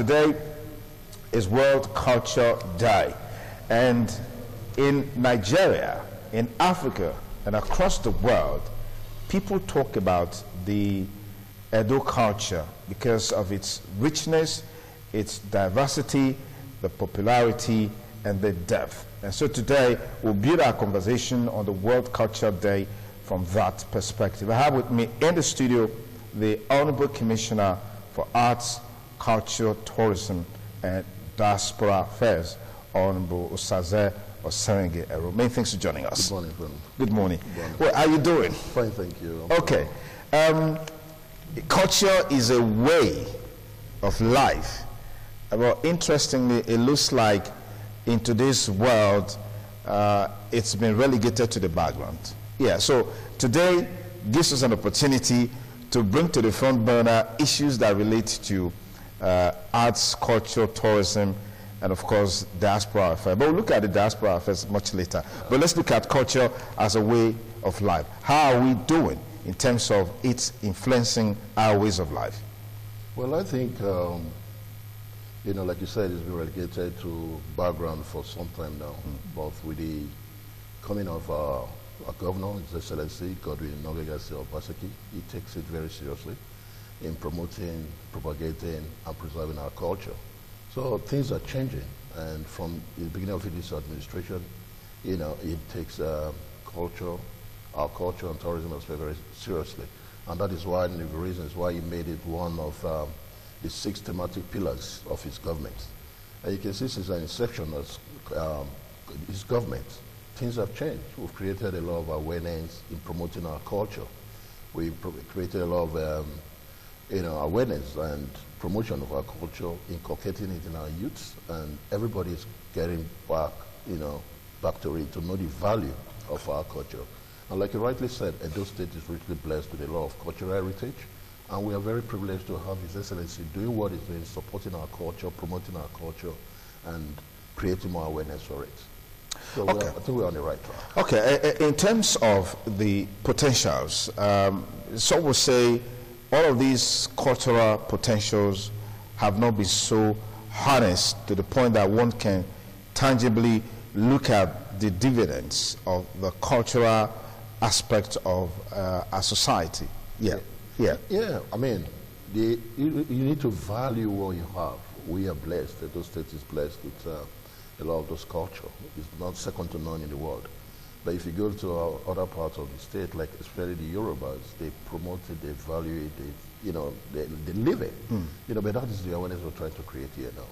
today is World Culture Day. And in Nigeria, in Africa, and across the world, people talk about the Edo culture because of its richness, its diversity, the popularity, and the depth. And so today, we'll build our conversation on the World Culture Day from that perspective. I have with me in the studio the Honorable Commissioner for Arts, Culture, Tourism, and Diaspora Affairs, Honorable Osaze Oserenge Ero. Many thanks for joining us. Good morning, friend. Good morning. Good morning. Well, how are you doing? Fine, thank you. Okay. Culture is a way of life. Well, interestingly, it looks like in today's world, it's been relegated to the background. Yeah, so today gives us an opportunity to bring to the front burner issues that relate to arts, culture, tourism, and of course, diaspora affairs. But we'll look at the diaspora affairs much later. But let's look at culture as a way of life. How are we doing in terms of its influencing our ways of life? Well, I think, you know, like you said, it's been relegated to background for some time now. But with the coming of our governor, His Excellency Godwin Nogegasi Obaseki, he takes it very seriously in promoting, propagating, and preserving our culture. So things are changing, and from the beginning of this administration, you know, it takes our culture and tourism very seriously. And that is one of the reasons why he made it one of the 6 thematic pillars of his government. And you can see since the inception of his government, things have changed. We've created a lot of awareness in promoting our culture. We've created a lot of you know, awareness and promotion of our culture, inculcating it in our youths, and everybody is getting back, you know, back to it, to know the value of our culture. And like you rightly said, Edo State is richly blessed with a lot of cultural heritage, and we are very privileged to have His Excellency doing what he's doing, supporting our culture, promoting our culture, and creating more awareness for it. So okay. I think we're on the right track. Okay, in terms of the potentials, some will say all of these cultural potentials have not been so harnessed to the point that one can tangibly look at the dividends of the cultural aspect of our society. Yeah. I mean, you need to value what you have. We are blessed. Edo State is blessed with a lot of those culture. It's not second to none in the world. But if you go to other parts of the state, like especially the Yorubas, they promote it, they value it, you know, they live it. You know, but that is the awareness we're trying to create here now.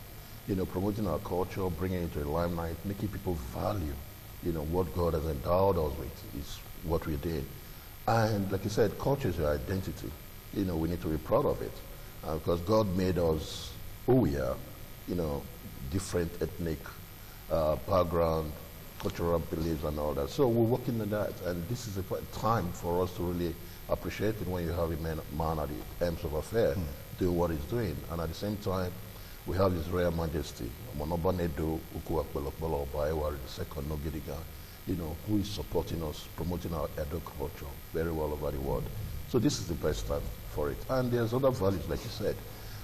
You know, promoting our culture, bringing it to the limelight, making people value, you know, what God has endowed us with is what we did. And like you said, culture is your identity. You know, we need to be proud of it. Because God made us who we are, you know, different ethnic background, cultural beliefs and all that. So we're working on that, and this is a time for us to really appreciate it when you have a man at the ends of affairs do what he's doing. And at the same time, we have His Royal Majesty, Monobanedo Ukuakbelokbelo Obaewa II Nogediga, you know, who is supporting us, promoting our Edo culture very well over the world. So this is the best time for it. And there's other values, like you said,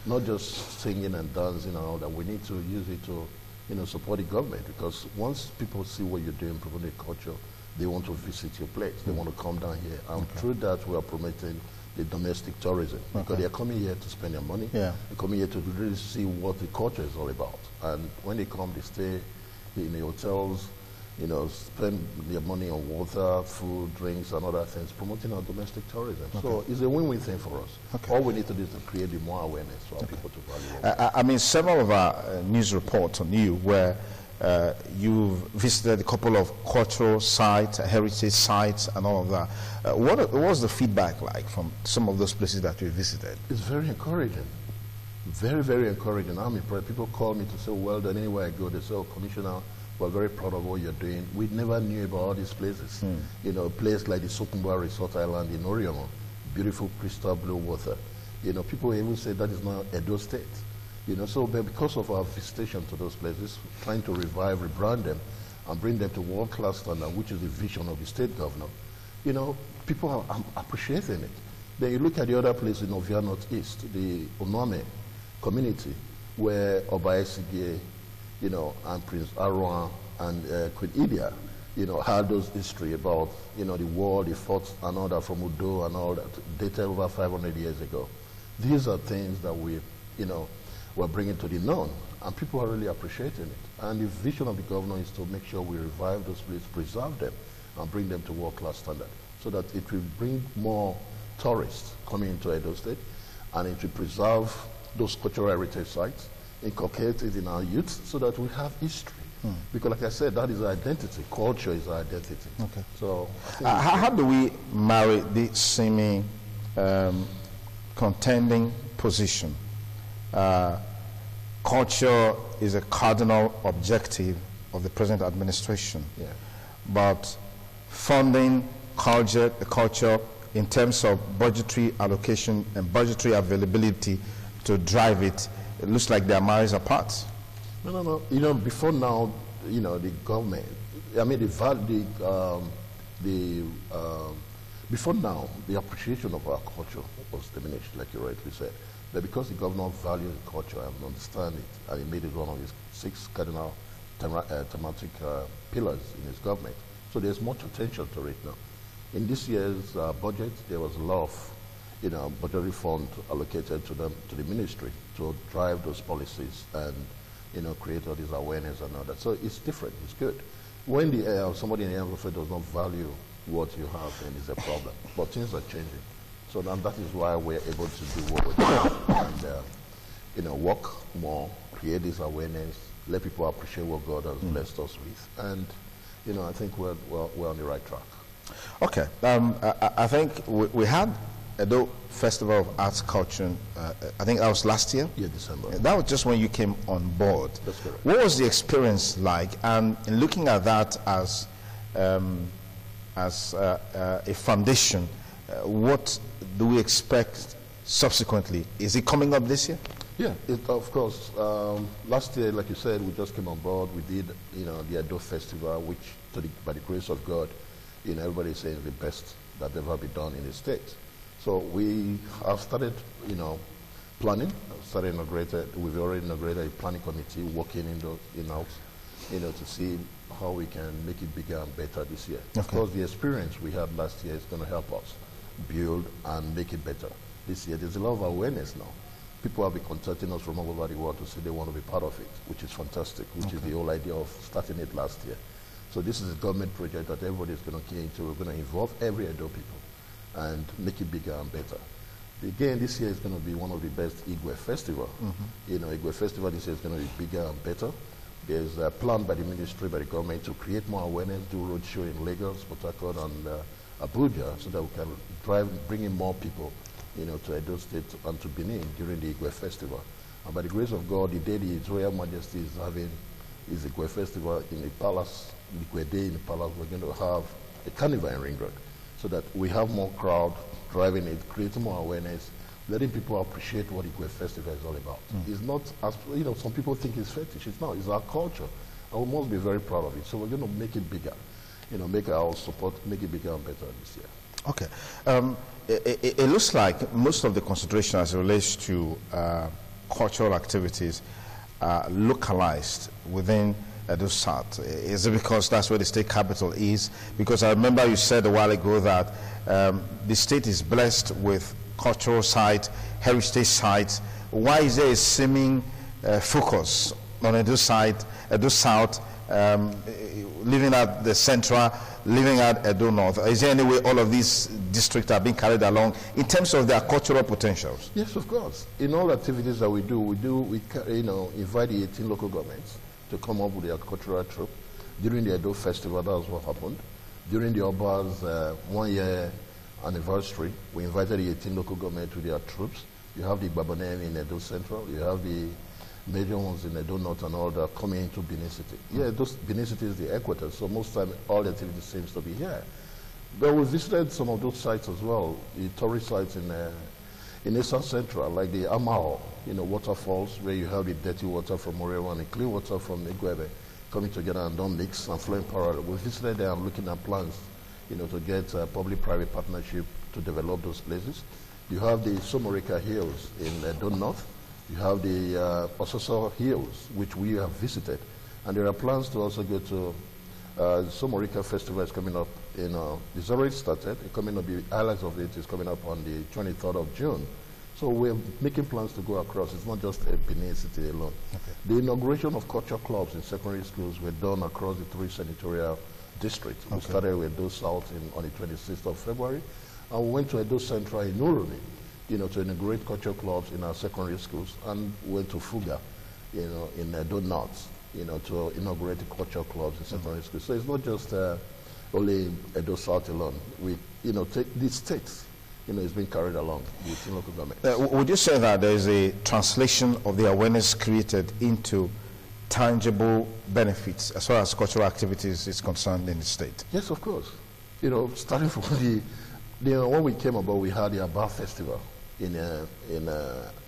not just singing and dancing and all that. We need to use it to, you know, support the government, because once people see what you're doing, promoting culture, they want to visit your place. They want to come down here. And through that, we are promoting the domestic tourism, because they are coming here to spend their money. They're coming here to really see what the culture is all about. And when they come, they stay in the hotels, you know, spend their money on water, food, drinks, and other things, promoting our domestic tourism. So it's a win-win thing for us. All we need to do is to create more awareness for our people to value. I mean, several of our news reports on you where you've visited a couple of cultural sites, heritage sites, and all of that. What was the feedback like from some of those places that you visited? It's very encouraging. Very, very encouraging. I'm impressed. People call me to say, well done. Anywhere I go, they say, oh, Commissioner, we're very proud of what you're doing. We never knew about all these places. You know, a place like the Sokumba Resort Island in Oriomo, beautiful crystal blue water. You know, people even say that is not Edo State. You know, so because of our visitation to those places, trying to revive, rebrand them, and bring them to world-class standard, which is the vision of the state governor, you know, people are appreciating it. Then you look at the other place in Ovia Northeast, the Onome community, where Oba Esige, and Prince Arwan and Queen Idia, had those history about, the war, the forts and all that from Udo and all that, dated over 500 years ago. These are things that we're bringing to the known, and people are really appreciating it. And the vision of the governor is to make sure we revive those places, preserve them, and bring them to world-class standard, so that it will bring more tourists coming into Edo State, and it will preserve those cultural heritage sites, inculcate it in our youth, so that we have history. Because like I said, that is our identity. Culture is our identity. Okay. So how do we marry the seeming contending position? Culture is a cardinal objective of the present administration. Yeah. But funding culture in terms of budgetary allocation and budgetary availability to drive it, it looks like they're miles apart. No. Before now, the government, before now, the appreciation of our culture was diminished, like you rightly said. But because the governor values culture and understands it, and he made it one of his 6 cardinal thematic pillars in his government, so there's much attention to it now. In this year's budget, there was a lot of budgetary fund allocated to the ministry to drive those policies and create all this awareness and all that. So it's different. It's good. When somebody in the government does not value what you have, then it's a problem. But things are changing. So now that is why we're able to do what we're doing and work more, create this awareness, let people appreciate what God has blessed us with, and I think we're on the right track. Okay, I think we had Edo Festival of Arts Culture, I think that was last year? Yeah, December. That was just when you came on board. That's correct. What was the experience like? And in looking at that as a foundation, what do we expect subsequently? Is it coming up this year? Yeah, of course. Last year, like you said, we just came on board. We did, the Edo Festival, which, by the grace of God, everybody is saying is the best that ever been done in the States. So we have started, planning. We've already inaugurated a planning committee working in-house, to see how we can make it bigger and better this year. Okay. Of course, the experience we had last year is going to help us build and make it better this year. There's a lot of awareness now. People have been contacting us from all over the world to say they want to be part of it, which is fantastic, which is the whole idea of starting it last year. So this is a government project that everybody is going to key into. We're going to involve every Edo people and make it bigger and better. Again, this year is going to be one of the best Igwe Festival. Igwe Festival this year is going to be bigger and better. There's a plan by the ministry, by the government, to create more awareness, do roadshow in Lagos, Port Harcourt, and Abuja, so that we can bring in more people, to Edo State and to Benin during the Igwe Festival. And by the grace of God, the day the His Royal Majesty is having his Igwe Festival in the palace, Igwe Day in the palace, we're going to have a carnival in Ring Road, so that we have more crowd driving it, creating more awareness, letting people appreciate what Igwe Festival is all about. It's not, as some people think it's fetish. It's not. It's our culture, and we must be very proud of it. So we're going to make it bigger, make our support, make it bigger and better this year. Okay. It looks like most of the concentration as it relates to cultural activities are localized within Edo South. Is it because that's where the state capital is? Because I remember you said a while ago that the state is blessed with cultural sites, heritage sites. Why is there a seeming focus on Edo South, leaving out the central, leaving out Edo North? Is there any way all of these districts are being carried along in terms of their cultural potentials? Yes, of course. In all activities that we do, we invite the 18 local governments to come up with their cultural troupe. During the Edo Festival, that was what happened. During the Oba's 1-year anniversary, we invited the 18 local governments to their troops. You have the Babanem in Edo Central, you have the major ones in Edo North and all that coming into Benin City. Yeah, Benin City is the equator, so most time all the activity seems to be here. But we visited some of those sites as well, the tourist sites in Eastern Central, like the Amao, waterfalls, where you have the dirty water from Morewa and the clean water from Igwebe coming together and don't mix and flow in parallel. We visited there and looking at plans, to get public-private partnership to develop those places. You have the Somorika Hills in Edo North. You have the Ososo Hills, which we have visited. And there are plans to also go to Somorika Festival is coming up in, it's already started. It's coming up, the highlights of it is coming up on the 23rd of June. So we're making plans to go across. It's not just a Benin City alone. Okay. The inauguration of culture clubs in secondary schools were done across the 3 senatorial districts. Okay. We started with Edo South on the 26th of February, and we went to Edo Central in Uromi, to inaugurate culture clubs in our secondary schools, and went to Fuga, in Edo North, to inaugurate the culture clubs in secondary schools. So it's not just only Edo South alone. We, take these states. It's being carried along within local government. Would you say that there is a translation of the awareness created into tangible benefits as far as cultural activities is concerned in the state? Yes, of course. Starting from when we came about, we had the Aba Festival in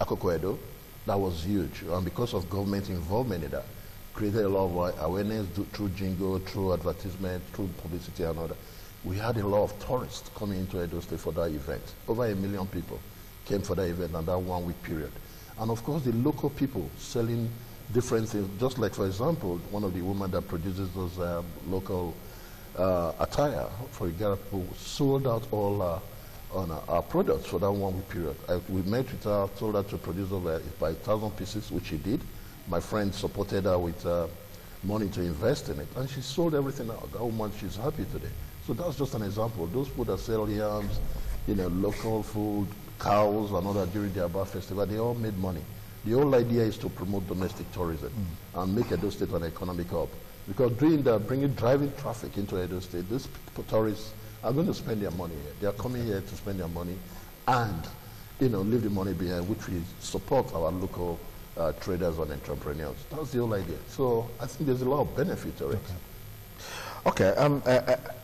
Akoko Edo. That was huge, and because of government involvement in that, created a lot of awareness through jingle, through advertisement, through publicity and all that. We had a lot of tourists coming into Edo State for that event. Over 1 million people came for that event in that 1 week period. And of course, the local people selling different things, just like, for example, one of the women that produces those local attire for Igara people sold out all on our products for that 1 week period. We met with her, told her to produce over by 1,000 pieces, which she did. My friend supported her with money to invest in it, and she sold everything out. That woman, she's happy today. So that's just an example. Those people that sell yams, local food, cows, and all that during the Aba Festival, they all made money. The whole idea is to promote domestic tourism and make Edo State an economic hub. Because doing that, driving traffic into Edo State, these tourists are going to spend their money here. They are coming here to spend their money and, leave the money behind, which we support our local traders and entrepreneurs. That's the whole idea. So I think there's a lot of benefit to it. Okay,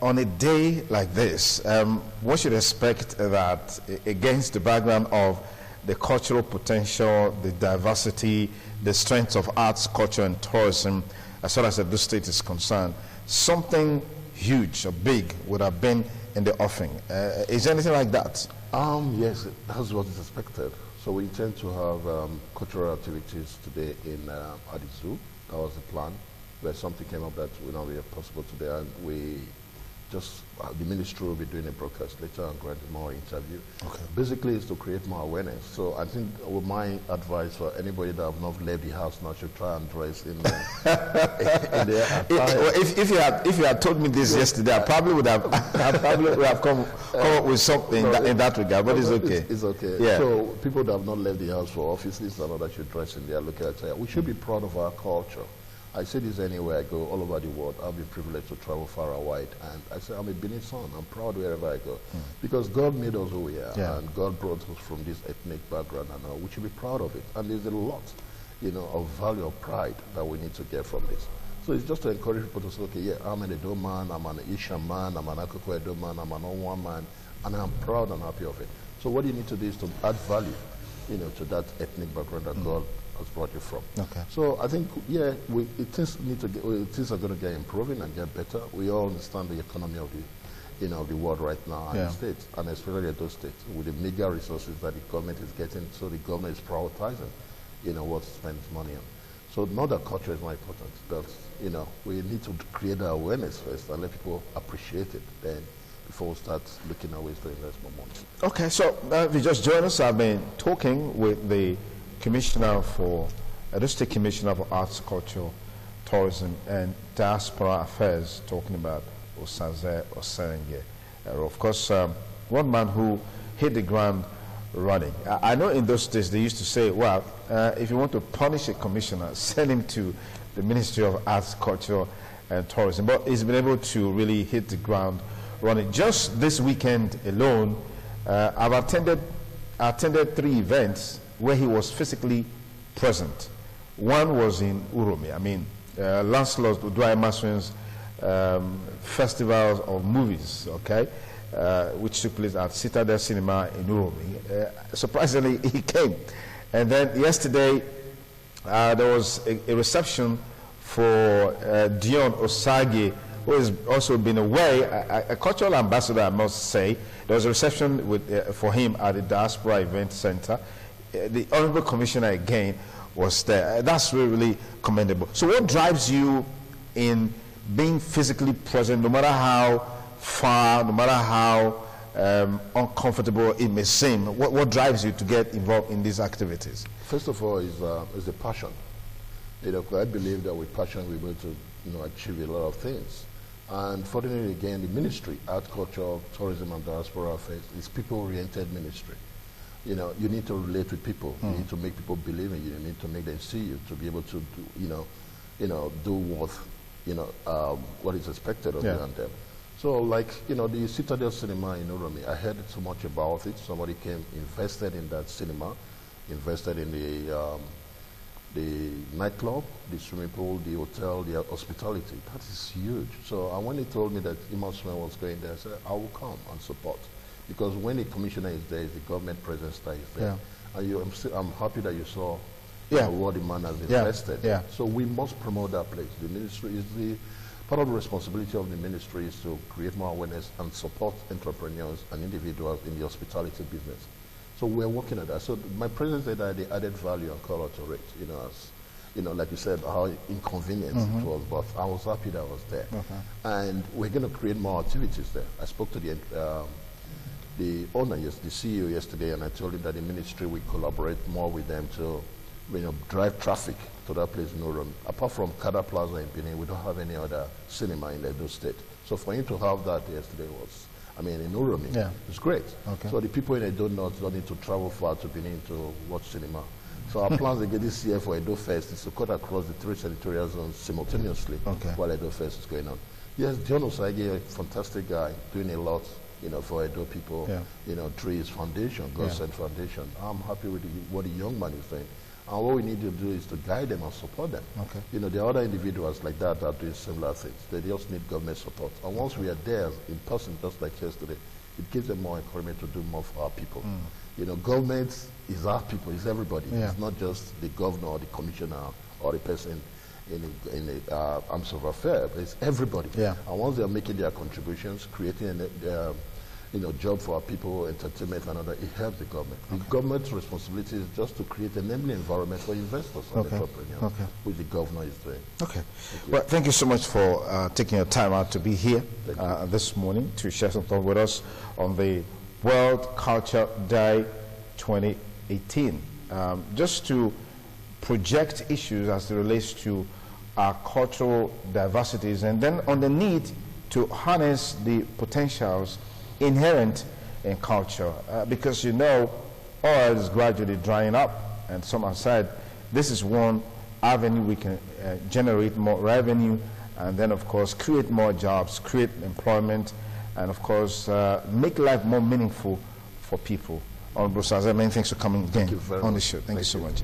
on a day like this, one should expect that against the background of the cultural potential, the diversity, the strength of arts, culture, and tourism, as far as the state is concerned, something huge or big would have been in the offing. Is there anything like that? Yes, that's what is expected. So we intend to have cultural activities today at the zoo. That was the plan. Where something came up that will not be possible today, and we just, the ministry will be doing a broadcast later and grant more interview. Okay. Basically, it's to create more awareness. So I think my advice for anybody that have not left the house now should try and dress in their attire. If you had told me this yesterday, I probably would have come up with something in that regard, but it's okay. It's okay. Yeah. So people that have not left the house for offices and all that should dress in their local attire. We should be proud of our culture. I say this anywhere I go, all over the world. I've been privileged to travel far and wide. And I say, I'm a Benin son. I'm proud wherever I go. Because God made us who we are. Yeah. And God brought us from this ethnic background. And we should be proud of it. And there's a lot, of value or pride that we need to get from this. So it's just to encourage people to say, okay, yeah, I'm an Edo man, I'm an Isha man, I'm an Akoko Edo man, I'm an Onwa man. And I'm proud and happy of it. So what you need to do is to add value, to that ethnic background that God has brought you from. Okay. So I think, yeah, things are going to get improving and get better. We all understand the economy of the world right now and the states, and especially those states with the mega resources that the government is getting. So the government is prioritizing, what to spend its money on. So not that culture is not important, but we need to create the awareness first and let people appreciate it. Then before we start looking at ways to invest more money. Okay, so if you just join us, I've been talking with the Commissioner the State Commissioner for Arts, Culture, Tourism, and Diaspora Affairs, talking about Osaze Osenge. Of course, one man who hit the ground running. I know in those days they used to say, well, if you want to punish a commissioner, send him to the Ministry of Arts, Culture, and Tourism. But he's been able to really hit the ground running. Just this weekend alone, I've attended 3 events where he was physically present. One was in Uromi. I mean, Lancelot Uduai Maswin's Festival of Movies, okay, which took place at Citadel Cinema in Uromi. Surprisingly, he came. And then yesterday, there was a reception for Dion Osage, who has also been away, a cultural ambassador, I must say. There was a reception for him at the Diaspora Event Center. the Honorable Commissioner again was there. That's really, really commendable. So what drives you in being physically present, no matter how far, no matter how uncomfortable it may seem? What drives you to get involved in these activities? First of all, is the passion. I believe that with passion we're able to achieve a lot of things. And fortunately, again, the ministry, Art, Culture, Tourism and Diaspora Affairs, is people-oriented ministry. You need to relate with people. You need to make people believe in you. You need to make them see you to be able to do what is expected of you and them. So, like, the Citadel Cinema in Uromi, I heard so much about it. Somebody came, invested in that cinema, invested in the nightclub, the swimming pool, the hotel, the hospitality. That is huge. So when he told me that Imosman was going there, I said, I will come and support. Because when the commissioner is there, the government presence is there. And I'm happy that you saw what the man has invested. So we must promote that place. The ministry is part of the responsibility of the ministry is to create more awareness and support entrepreneurs and individuals in the hospitality business. So we're working at that. So my presence there, the added value and color to it, like you said, how inconvenient it was, but I was happy that I was there. And we're going to create more activities there. I spoke to the owner, the CEO yesterday, and I told him that the ministry will collaborate more with them to drive traffic to that place in Uromi. Apart from Kada Plaza in Benin, we don't have any other cinema in Edo State. So for him to have that yesterday was, in Uromi, it's great. So the people in Edo North don't need to travel far to Benin to watch cinema. So our plans again this year for Edo Fest is to cut across the 3 senatorial zones simultaneously while Edo Fest is going on. Yes, John Osage, a fantastic guy, doing a lot, for Edo people, Trees Foundation, God Sent Foundation. I'm happy with what the young man is doing. And what we need to do is to guide them and support them. There are other individuals like that are doing similar things. They just need government support. And once we are there in person, just like yesterday, it gives them more encouragement to do more for our people. Government is our people, it's everybody. It's not just the governor or the commissioner or the person in the arms of affairs, but it's everybody. And once they are making their contributions, creating job for our people, entertainment and other, it helps the government. The government's responsibility is just to create an enabling environment for investors and entrepreneurs, which the governor is doing. Well, thank you so much for taking your time out to be here this morning to share some thoughts with us on the World Culture Day 2018. Just to project issues as it relates to our cultural diversities, and then on the need to harness the potentials inherent in culture, because oil is gradually drying up, and some have said this is one avenue we can generate more revenue, and then of course create more jobs, create employment, and of course make life more meaningful for people. Honorable Sazé, many thanks for coming again on the show. Thank you so much.